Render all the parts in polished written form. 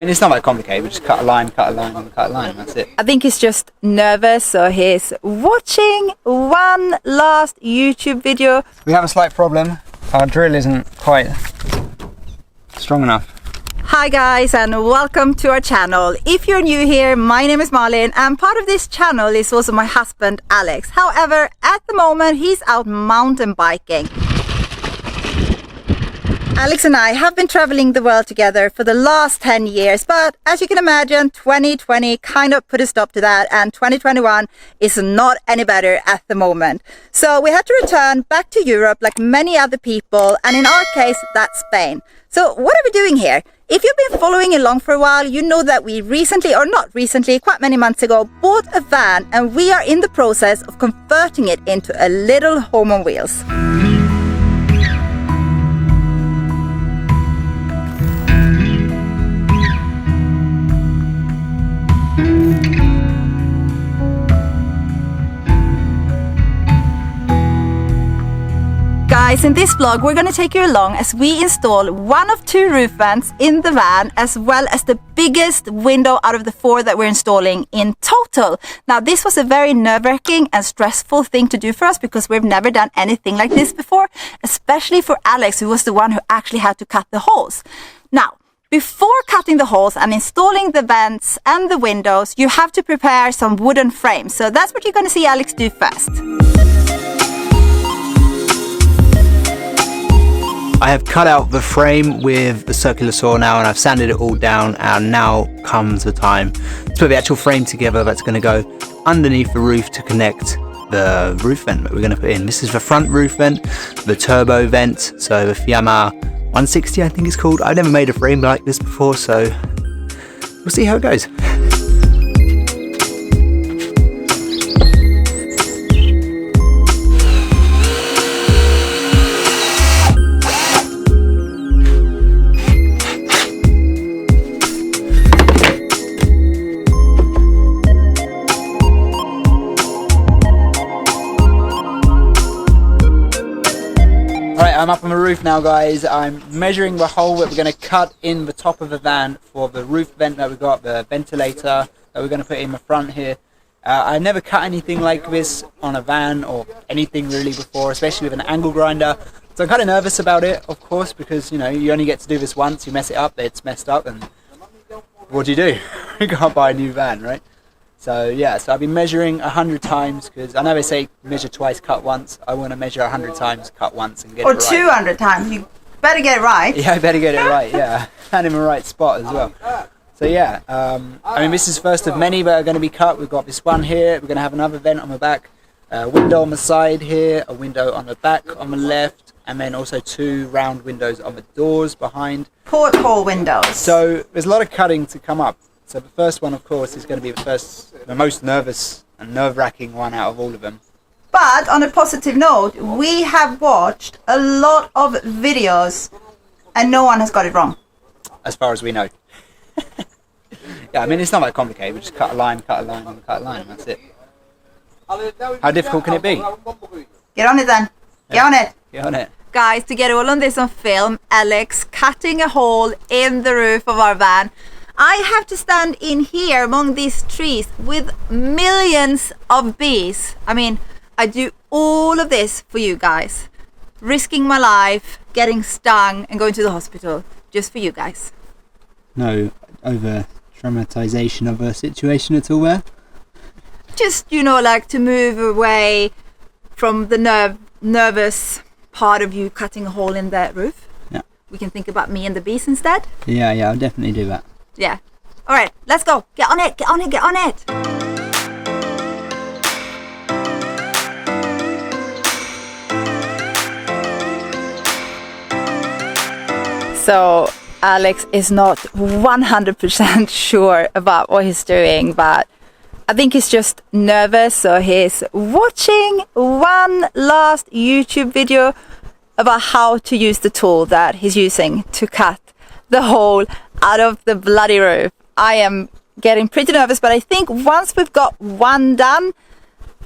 And it's not that complicated, we just cut a line, and cut a line, and that's it. I think he's just nervous, so he's watching one last YouTube video. We have a slight problem. Our drill isn't quite strong enough. Hi guys, and welcome to our channel. If you're new here, my name is Malin, and part of this channel is also my husband Alex. However, at the moment he's out mountain biking. Alex and I have been traveling the world together for the last 10 years, but as you can imagine, 2020 kind of put a stop to that, and 2021 is not any better at the moment. So we had to return back to Europe like many other people, and in our case, that's Spain. So what are we doing here? If you've been following along for a while, you know that we recently, or not recently, quite many months ago, bought a van, and we are in the process of converting it into a little home on wheels. Guys, in this vlog we're going to take you along as we install one of two roof vents in the van, as well as the biggest window out of the four that we're installing in total. Now this was a very nerve-wracking and stressful thing to do for us because we've never done anything like this before, especially for Alex, who was the one who actually had to cut the holes. Now, before cutting the holes and installing the vents and the windows, you have to prepare some wooden frames. So that's what you're going to see Alex do first. I have cut out the frame with the circular saw now, and I've sanded it all down, and now comes the time to put the actual frame together that's going to go underneath the roof to connect the roof vent that we're going to put in. This is the front roof vent, the turbo vent, so the Fiamma 160 I think it's called. I've never made a frame like this before, so we'll see how it goes. I'm up on the roof now, guys. I'm measuring the hole that we're going to cut in the top of the van for the roof vent that we've got, the ventilator that we're going to put in the front here. I never cut anything like this on a van or anything really before, especially with an angle grinder. So I'm kind of nervous about it, of course, because you know you only get to do this once. You mess it up, it's messed up, and what do? You can't buy a new van, right? So yeah, so I've been measuring 100 times because I know they say measure twice, cut once. I want to measure 100 times, cut once, and get it right. Or 200 times. You better get it right. Yeah, I better get it right. Yeah, and in the right spot as well. So yeah, I mean this is first of many that are going to be cut. We've got this one here. We're going to have another vent on the back, a window on the side here, a window on the back on the left, and then also two round windows on the doors behind. Porthole windows. So there's a lot of cutting to come up. So the first one, of course, is going to be the most nervous and nerve-wracking one out of all of them. But on a positive note, we have watched a lot of videos and no one has got it wrong. As far as we know. Yeah, I mean, it's not that complicated. We just cut a line, and cut a line, and that's it. How difficult can it be? Get on it then. Get on it. Get on it. Guys, to get all on this on film, Alex cutting a hole in the roof of our van. I have to stand in here among these trees with millions of bees. I mean, I do all of this for you guys. Risking my life, getting stung and going to the hospital just for you guys. No over-dramatization of a situation at all there? Just, you know, like to move away from the nervous part of you cutting a hole in that roof. Yeah. We can think about me and the bees instead. Yeah, I'll definitely do that. Yeah. All right, let's go. Get on it, get on it, get on it. So Alex is not 100% sure about what he's doing, but I think he's just nervous. So he's watching one last YouTube video about how to use the tool that he's using to cut the hole out of the bloody roof. I am getting pretty nervous, but I think once we've got one done,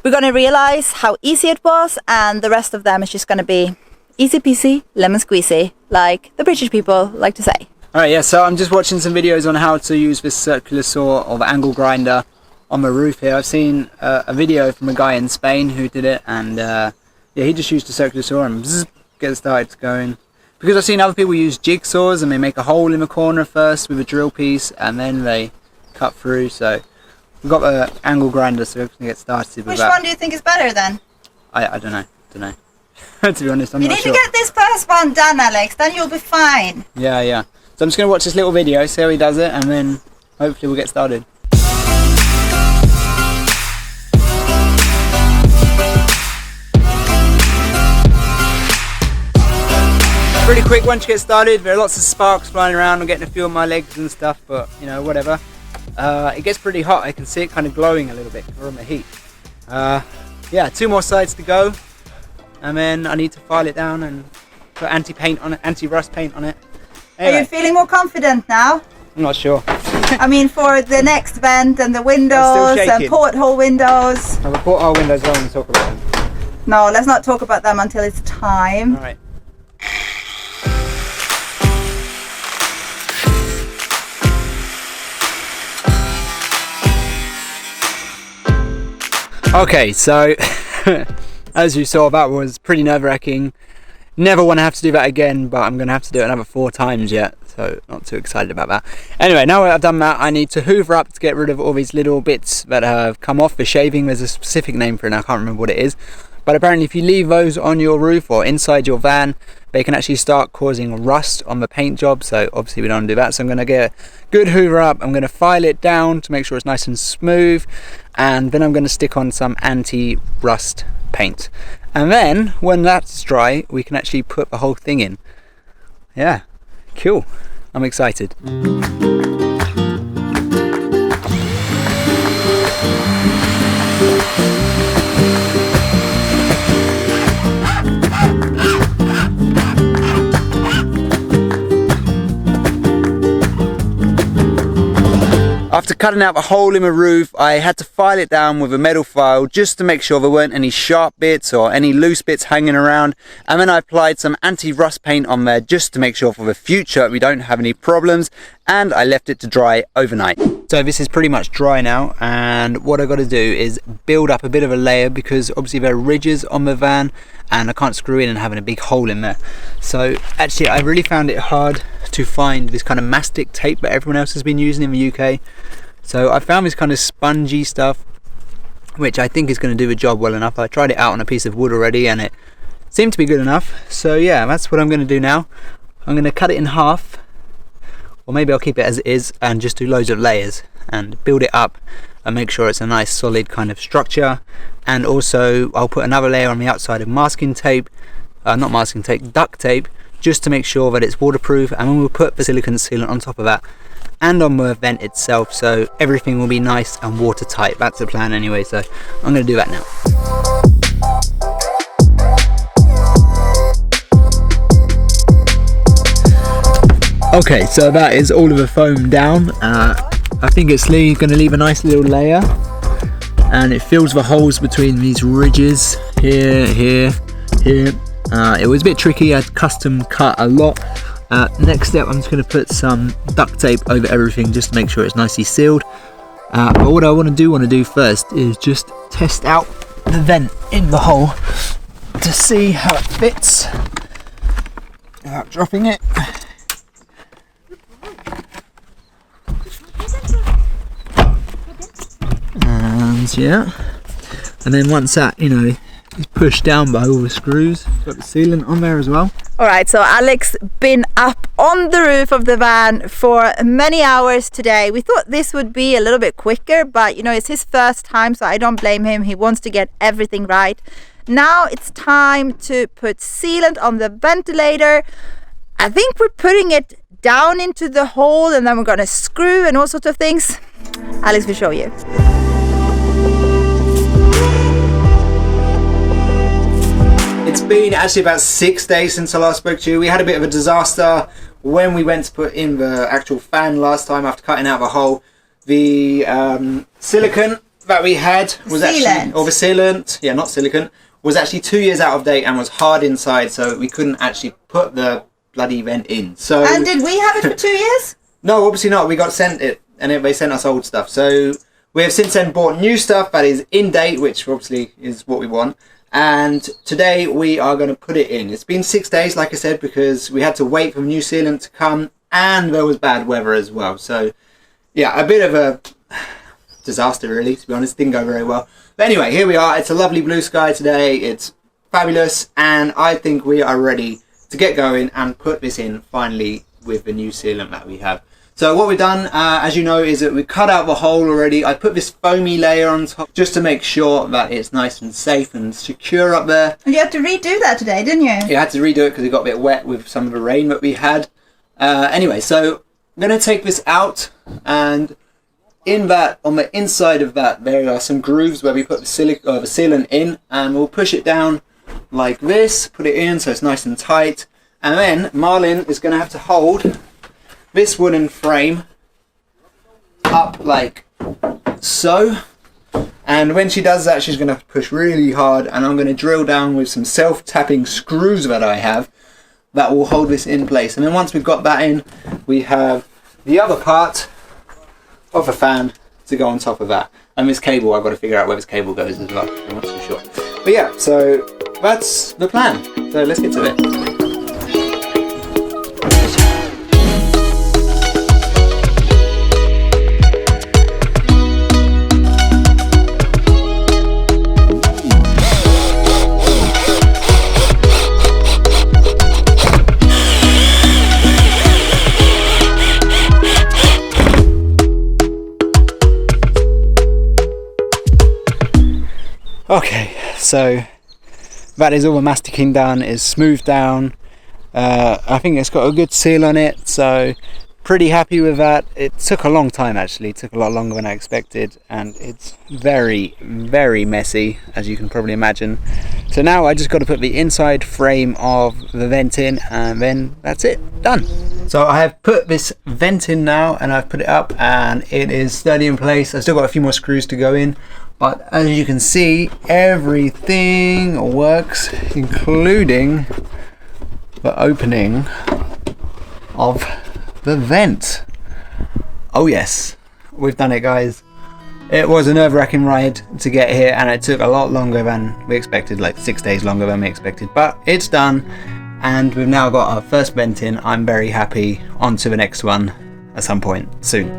we're going to realize how easy it was, and the rest of them is just going to be easy peasy, lemon squeezy, like the British people like to say. Alright, yeah, so I'm just watching some videos on how to use this circular saw or the angle grinder on the roof here. I've seen a video from a guy in Spain who did it, and yeah, he just used a circular saw and bzz, get started going. Because I've seen other people use jigsaws and they make a hole in the corner first with a drill piece and then they cut through. So we've got the angle grinder, so we can get started with that. Which one do you think is better then? I don't know. To be honest, I'm you not need sure. to get this first one done, Alex, then you'll be fine. Yeah. So I'm just going to watch this little video, see how he does it, and then hopefully we'll get started. Pretty quick once you get started. There are lots of sparks flying around. I'm getting a few on my legs and stuff, but you know, whatever. It gets pretty hot. I can see it kind of glowing a little bit from the heat. Yeah, 2 more sides to go, and then I need to file it down and put anti-paint on it, anti-rust paint on it. Anyway, Are you feeling more confident now? I'm not sure. I mean, for the next vent and the windows and porthole windows. The porthole windows, I don't want to talk about them. No, let's not talk about them until it's time. All right. Okay, so as you saw, that was pretty nerve-wracking. Never want to have to do that again, but I'm going to have to do it another 4 times yet, so not too excited about that. Anyway, now that I've done that, I need to hoover up to get rid of all these little bits that have come off the shaving. There's a specific name for it, and I can't remember what it is. But apparently if you leave those on your roof or inside your van, they can actually start causing rust on the paint job, so obviously we don't want to do that. So I'm going to get a good hoover up, I'm going to file it down to make sure it's nice and smooth, and then I'm going to stick on some anti-rust paint. And then when that's dry, we can actually put the whole thing in. Yeah, cool. I'm excited. After cutting out the hole in the roof, I had to file it down with a metal file just to make sure there weren't any sharp bits or any loose bits hanging around, and then I applied some anti-rust paint on there just to make sure for the future we don't have any problems, and I left it to dry overnight. So this is pretty much dry now, and what I got to do is build up a bit of a layer because obviously there are ridges on the van and I can't screw in and having a big hole in there. So actually I really found it hard to find this kind of mastic tape that everyone else has been using in the UK. So I found this kind of spongy stuff which I think is going to do the job well enough. I tried it out on a piece of wood already and it seemed to be good enough. So yeah, that's what I'm going to do now. I'm going to cut it in half, or maybe I'll keep it as it is and just do loads of layers and build it up and make sure it's a nice solid kind of structure. And also I'll put another layer on the outside of masking tape, not masking tape, duct tape, just to make sure that it's waterproof, and then we'll put the silicone sealant on top of that and on the vent itself, so everything will be nice and watertight. That's the plan anyway, so I'm going to do that now. Okay, so that is all of the foam down. I think it's going to leave a nice little layer, and it fills the holes between these ridges here. It was a bit tricky. I had custom cut a lot. Next step, I'm just going to put some duct tape over everything just to make sure it's nicely sealed. But what I want to do first is just test out the vent in the hole to see how it fits without dropping it. And yeah, and then once that, you know, is pushed down by all the screws, got the sealant on there as well. Alright, so Alex been up on the roof of the van for many hours today. We thought this would be a little bit quicker, but you know, it's his first time, so I don't blame him. He wants to get everything right. Now it's time to put sealant on the ventilator. I think we're putting it down into the hole, and then we're going to screw and all sorts of things. Alex will show you. It's been actually about 6 days since I last spoke to you. We had a bit of a disaster when we went to put in the actual fan last time after cutting out the hole. The silicone that we had was actually, or the sealant, yeah, not silicone, was actually 2 years out of date and was hard inside, so we couldn't actually put the bloody vent in. So. And did we have it for 2 years? No, obviously not. We got sent it, and they sent us old stuff. So we have since then bought new stuff that is in date, which obviously is what we want. And today we are going to put it in. It's been 6 days, like I said, because we had to wait for new sealant to come, and there was bad weather as well. So yeah, a bit of a disaster, really, to be honest. Didn't go very well. But anyway, here we are. It's a lovely blue sky today. It's fabulous, and I think we are ready to get going and put this in finally with the new sealant that we have. So what we've done, as you know, is that we cut out the hole already. I put this foamy layer on top just to make sure that it's nice and safe and secure up there. And you had to redo that today, didn't you? You had to redo it because it got a bit wet with some of the rain that we had. Anyway, so I'm going to take this out, and in that, on the inside of that, there are some grooves where we put the sealant in, and we'll push it down like this, put it in so it's nice and tight. And then Malin is going to have to hold this wooden frame up like so, and when she does that she's going to push really hard, and I'm going to drill down with some self-tapping screws that I have that will hold this in place. And then once we've got that in, we have the other part of the fan to go on top of that, and this cable, I've got to figure out where this cable goes as well, I'm not so sure. But yeah, so that's the plan, so let's get to it. Okay, so that is all the masticing done, is smoothed down. I think it's got a good seal on it, so pretty happy with that. It took a long time actually, it took a lot longer than I expected, and it's very, very messy, as you can probably imagine. So now I just got to put the inside frame of the vent in, and then that's it, done. So I have put this vent in now, and I've put it up, and it is sturdy in place. I've still got a few more screws to go in. But as you can see, everything works, including the opening of the vent. Oh yes, we've done it, guys. It was a nerve-wracking ride to get here, and it took a lot longer than we expected, like 6 days longer than we expected. But it's done, and we've now got our first vent in. I'm very happy. On to the next one at some point soon.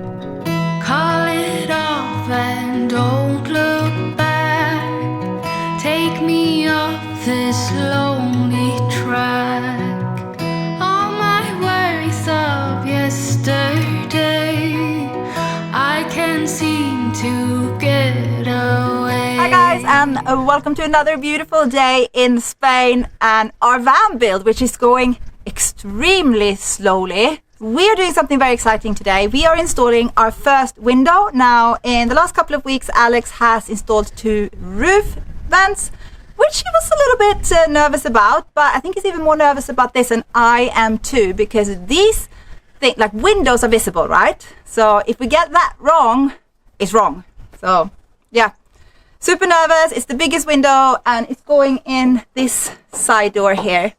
Call it off and don't look back. Take me off this lonely track. All my worries of yesterday, I can't seem to get away. Hi guys, and welcome to another beautiful day in Spain and our van build, which is going extremely slowly. We are doing something very exciting today. We are installing our first window. Now, in the last couple of weeks, Alex has installed 2 roof vents, which he was a little bit nervous about, but I think he's even more nervous about this, and I am too, because these things, like windows, are visible, right? So if we get that wrong, it's wrong. So yeah, super nervous. It's the biggest window, and it's going in this side door here.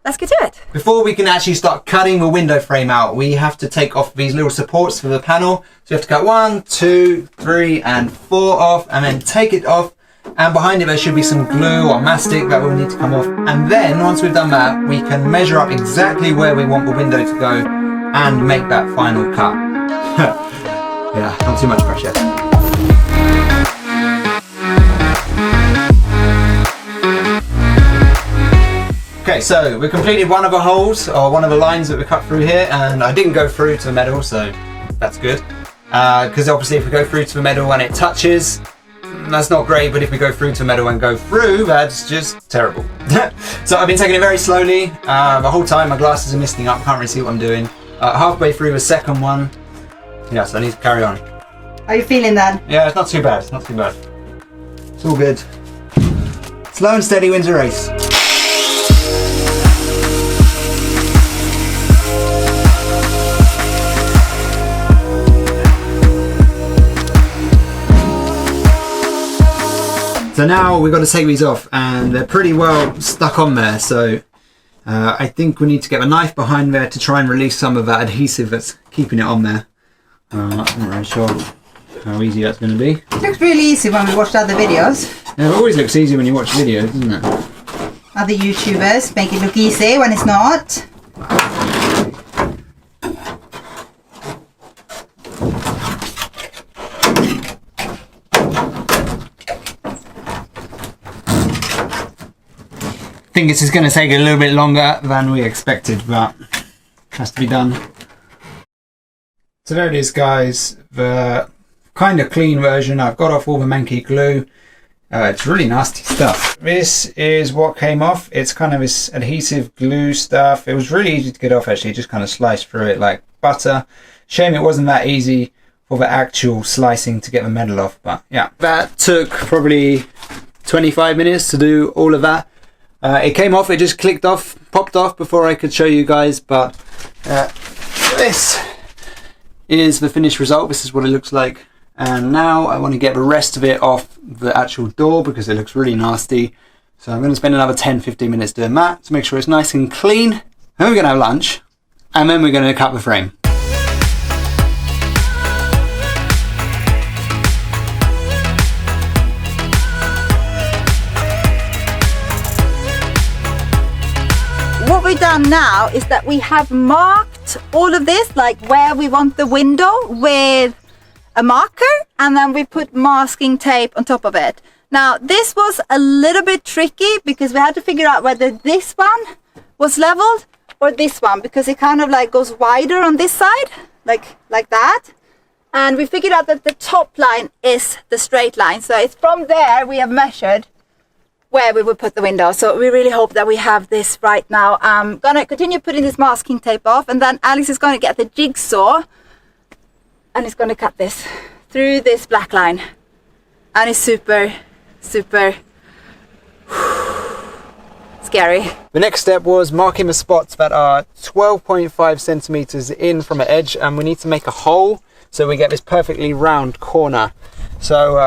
Let's get to it. Before we can actually start cutting the window frame out, we have to take off these little supports for the panel. So you have to cut 1, 2, 3, and 4 off, and then take it off. And behind it there should be some glue or mastic that will need to come off. And then once we've done that, we can measure up exactly where we want the window to go and make that final cut. Yeah, not too much pressure. Okay, so we completed one of the holes, or one of the lines that we cut through here, and I didn't go through to the metal, so that's good. Because obviously if we go through to the metal and it touches, that's not great, but if we go through to the metal and go through, that's just terrible. So I've been taking it very slowly. The whole time my glasses are misting up, can't really see what I'm doing. Halfway through the second one, yeah, so I need to carry on. How are you feeling then? Yeah, it's not too bad, it's not too bad. It's all good. Slow and steady wins the race. So now we've got to take these off, and they're pretty well stuck on there, so I think we need to get a knife behind there to try and release some of that adhesive that's keeping it on there. I'm not really sure how easy that's going to be. It looks really easy when we watched other videos. Yeah, it always looks easy when you watch videos, doesn't it? Other YouTubers make it look easy when it's not. I think this is going to take a little bit longer than we expected, but it has to be done. So there it is, guys, the kind of clean version. I've got off all the manky glue. It's really nasty stuff. This is what came off. It's kind of this adhesive glue stuff. It was really easy to get off, actually. Just kind of sliced through it like butter. Shame it wasn't that easy for the actual slicing to get the metal off, but yeah. That took probably 25 minutes to do all of that. It came off, it just clicked off, popped off before I could show you guys, but this is the finished result. This is what it looks like. And now I want to get the rest of it off the actual door because it looks really nasty. So I'm going to spend another 10-15 minutes doing that to make sure it's nice and clean. Then we're going to have lunch, and then we're going to cut the frame. What we've done now is that we have marked all of this, like where we want the window, with a marker, and then we put masking tape on top of it. Now this was a little bit tricky because we had to figure out whether this one was leveled or this one, because it kind of like goes wider on this side, like that. And we figured out that the top line is the straight line, so it's from there we have measured where we would put the window. So we really hope that we have this right now. I'm gonna continue putting this masking tape off, and then Alex is going to get the jigsaw and he's going to cut this through this black line, and it's super scary. The next step was marking the spots that are 12.5 centimeters in from an edge, and we need to make a hole so we get this perfectly round corner. So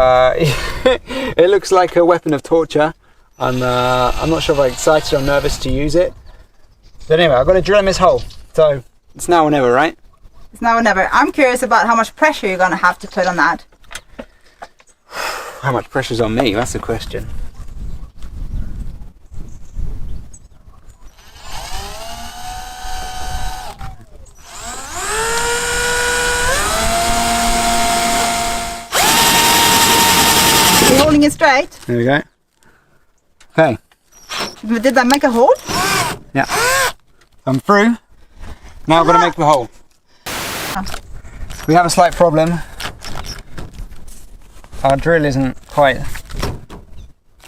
it looks like a weapon of torture. I'm not sure if I'm excited or nervous to use it. But anyway, I've got to drill in this hole. So it's now or never, right? It's now or never. I'm curious about how much pressure you're going to have to put on that. How much pressure's on me? That's the question. You're holding it straight. There we go. Okay. Did that make a hole? Yeah. I'm through. Now I've got to make the hole. We have a slight problem. Our drill isn't quite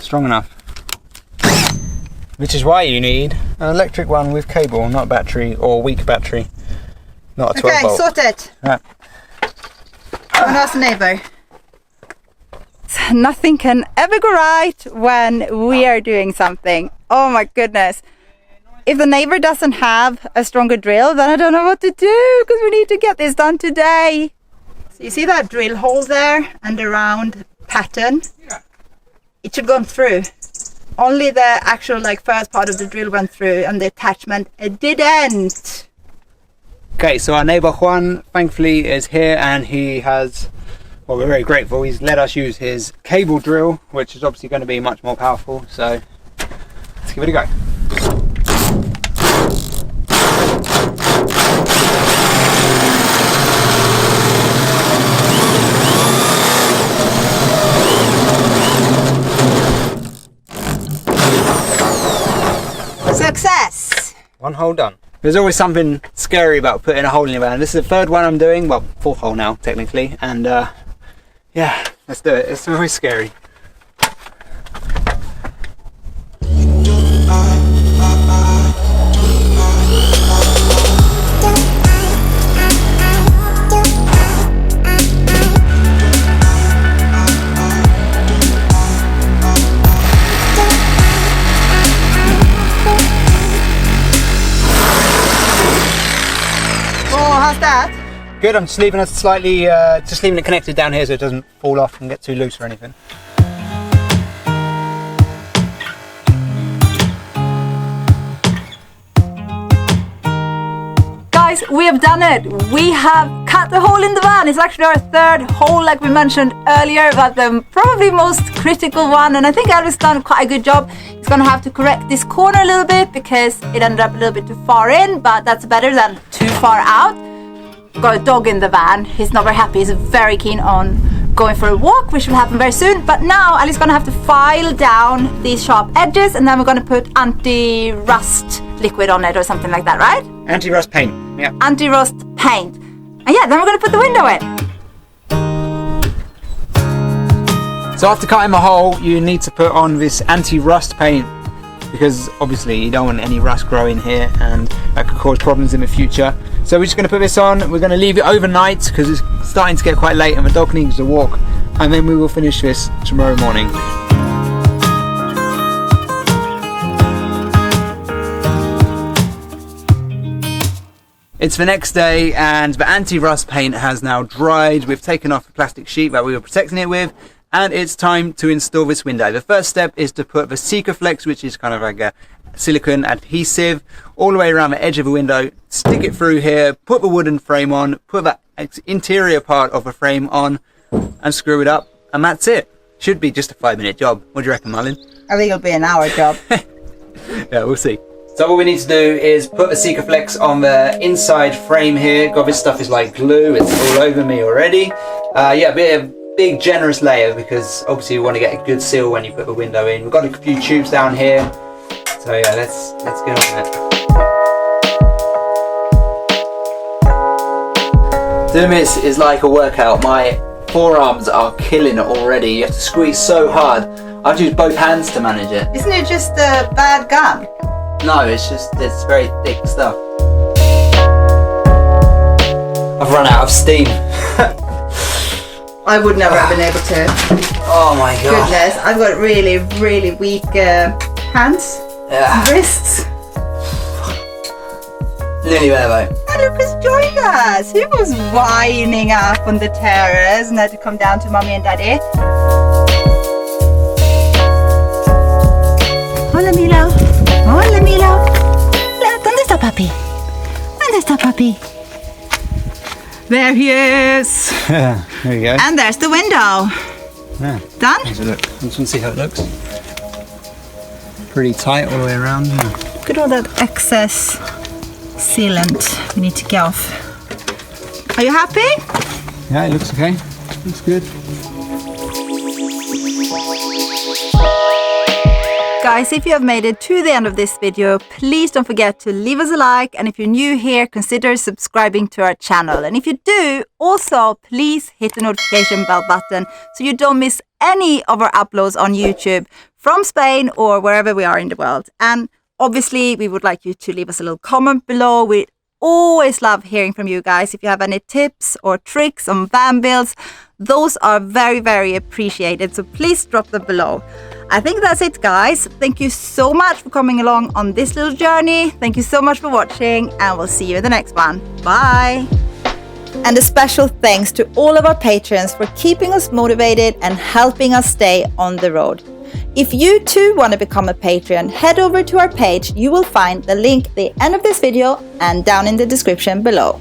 strong enough. Which is why you need an electric one with cable, not battery, or weak battery. Not a 12 volt. Okay, sort it. Right. I'm gonna ask the neighbor. Nothing can ever go right when we are doing something. Oh my goodness. If the neighbor doesn't have a stronger drill, then I don't know what to do, because we need to get this done today. So you see that drill hole there and the round pattern? Yeah. It should go through. Only the actual first part of the drill went through, and the attachment, it didn't. Okay, so our neighbor Juan thankfully is here, and he has, well, we're very grateful. He's let us use his cable drill, which is obviously going to be much more powerful. So let's give it a go. Success! One hole done. There's always something scary about putting a hole in your van. This is the third one I'm doing, well, fourth hole now technically, and yeah, let's do it. It's always scary. Good, I'm just leaving it slightly, just leaving it connected down here so it doesn't fall off and get too loose or anything. guys, we have done it. We have cut the hole in the van. It's actually our third hole, like we mentioned earlier, but the probably most critical one. And I think Elvis done quite a good job. He's gonna have to correct this corner a little bit because it ended up a little bit too far in, but that's better than too far out. Got a dog in the van. He's not very happy. He's very keen on going for a walk, which will happen very soon. But now Ali's gonna have to file down these sharp edges, and then we're gonna put anti-rust liquid on it or something like that, right? Anti-rust paint. Yeah. Anti-rust paint. And yeah, then we're gonna put the window in. So after cutting the hole, you need to put on this anti-rust paint because obviously you don't want any rust growing here and that could cause problems in the future. So we're just going to put this on. We're going to leave it overnight because it's starting to get quite late and the dog needs a walk, and then we will finish this tomorrow morning. It's the next day and the anti-rust paint has now dried. We've taken off the plastic sheet that we were protecting it with, and it's time to install this window. The first step is to put the Sikaflex, which is kind of like a silicone adhesive, all the way around the edge of the window, stick it through here, put the wooden frame on, put that interior part of the frame on and screw it up, and that's it. Should be just a 5-minute job. What do you reckon, Malin? I think it'll be an hour job. Yeah, we'll see. So what we need to do is put the Sikaflex on the inside frame here. God, this stuff is like glue. It's all over me already. Yeah, a big generous layer because obviously you want to get a good seal when you put the window in. We've got a few tubes down here. So yeah, let's get on it. Doing this is like a workout. My forearms are killing it already. You have to squeeze so hard. I've used both hands to manage it. Isn't it just a bad gum? No, it's very thick stuff. I've run out of steam. I would never have been able to. Oh my god. Goodness, I've got really, really weak hands, wrists. Nearly there though. And Lucas joined us. He was winding up on the terrace and had to come down to mommy and daddy. Hola Milo. Hola Milo. ¿Dónde está papi? ¿Dónde está papi? There he is. Yeah, there you go. And there's the window. Yeah. Done? Here's a look. I just want to see how it looks. Pretty tight all the way around. Yeah. Look at all that excess sealant we need to get off. Are you happy? Yeah, it looks okay. Looks good. Guys, if you have made it to the end of this video, please don't forget to leave us a like, and if you're new here, consider subscribing to our channel. And if you do, also please hit the notification bell button so you don't miss any of our uploads on YouTube from Spain or wherever we are in the world. And obviously we would like you to leave us a little comment below. We always love hearing from you guys. If you have any tips or tricks on van builds, those are very, very appreciated. So please drop them below. I think that's it, guys. Thank you so much for coming along on this little journey. Thank you so much for watching, and we'll see you in the next one. Bye. And a special thanks to all of our patrons for keeping us motivated and helping us stay on the road. If you too want to become a patron, head over to our page. You will find the link at the end of this video and down in the description below.